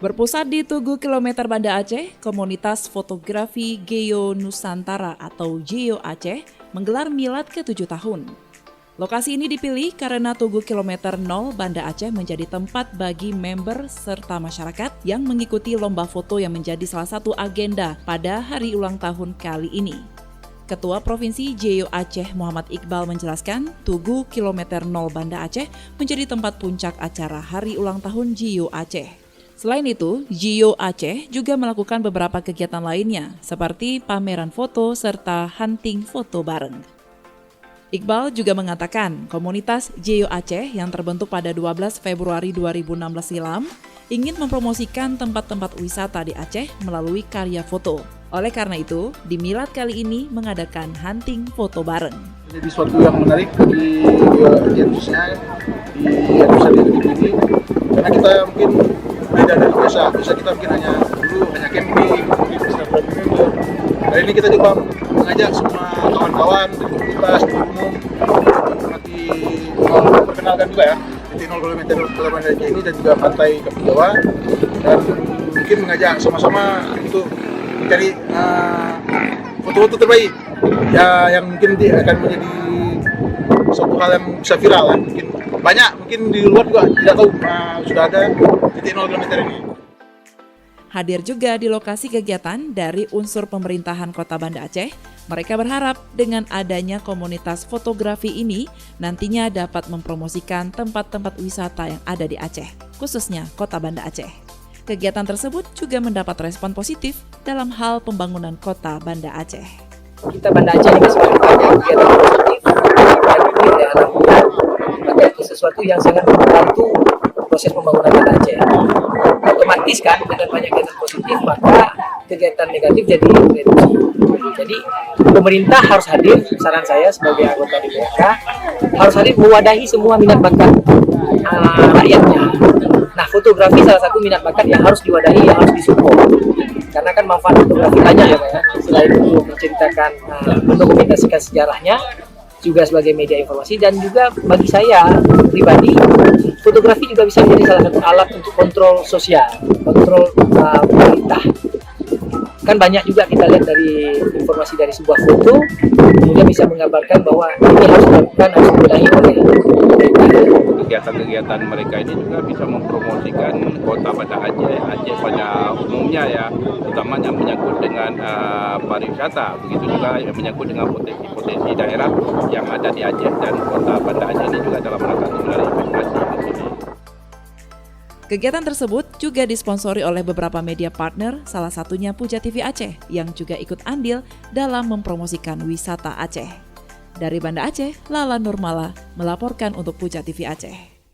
Berpusat di Tugu Kilometer Banda Aceh, komunitas fotografi Geo Nusantara atau Geo Aceh menggelar milad ke-7 tahun. Lokasi ini dipilih karena Tugu Kilometer 0 Banda Aceh menjadi tempat bagi member serta masyarakat yang mengikuti lomba foto yang menjadi salah satu agenda pada hari ulang tahun kali ini. Ketua Provinsi Geo Aceh Muhammad Iqbal menjelaskan, Tugu Kilometer 0 Banda Aceh menjadi tempat puncak acara hari ulang tahun Geo Aceh. Selain itu, Geo Aceh juga melakukan beberapa kegiatan lainnya, seperti pameran foto serta hunting foto bareng. Iqbal juga mengatakan, komunitas Geo Aceh yang terbentuk pada 12 Februari 2016 silam ingin mempromosikan tempat-tempat wisata di Aceh melalui karya foto. Oleh karena itu, di milad kali ini mengadakan hunting foto bareng. Jadi suatu yang menarik di khususnya di ini, karena kita mungkin beda dari biasa kita mungkin hanya camping, mungkin Instagram member. Kali ini kita coba mengajak semua kawan-kawan di komunitas, di umum, memperkenalkan juga ya titik 0 km Kota Banda Aceh ini dan juga pantai Kaki Jawa, dan mungkin mengajak sama-sama untuk mencari foto-foto terbaik ya, yang mungkin akan menjadi suatu hal yang bisa viral kan. Mungkin di luar juga tidak tahu sudah ada titik 0 km ini. Hadir juga di lokasi kegiatan dari unsur pemerintahan Kota Banda Aceh. Mereka berharap dengan adanya komunitas fotografi ini nantinya dapat mempromosikan tempat-tempat wisata yang ada di Aceh, khususnya Kota Banda Aceh. Kegiatan tersebut juga mendapat respon positif dalam hal pembangunan Kota Banda Aceh. Kita Banda Aceh ini semakin banyak kegiatan positif, maka itu sesuatu yang sangat membantu proses pembangunan Banda Aceh. Otomatis kan dengan banyak kegiatan positif maka kegiatan negatif jadi reduksi. Jadi pemerintah harus hadir, saran saya sebagai anggota DPRK harus hadir mewadahi semua minat bakat rakyatnya. Nah, fotografi salah satu minat bakat yang harus diwadahi, yang harus disupport. Karena kan manfaat fotografi banyak ya Pak ya. Selain untuk menceritakan, mendokumentasikan sejarahnya, juga sebagai media informasi, dan juga bagi saya pribadi, fotografi juga bisa menjadi salah satu alat untuk kontrol sosial, kontrol pemerintah. Kan banyak juga kita lihat dari informasi dari sebuah foto, kemudian bisa menggambarkan bahwa ini harus dilakukan, harus dibenahi oleh kegiatan-kegiatan mereka ini juga bisa mempromosikan Kota Banda Aceh pada umumnya ya, utamanya menyangkut dengan pariwisata, begitu juga yang menyangkut dengan potensi-potensi daerah yang ada di Aceh, dan Kota Banda Aceh ini juga dalam rangka menarik investasi. Kegiatan tersebut juga disponsori oleh beberapa media partner, salah satunya Puja TV Aceh yang juga ikut andil dalam mempromosikan wisata Aceh. Dari Banda Aceh, Lala Nurmala melaporkan untuk Puja TV Aceh.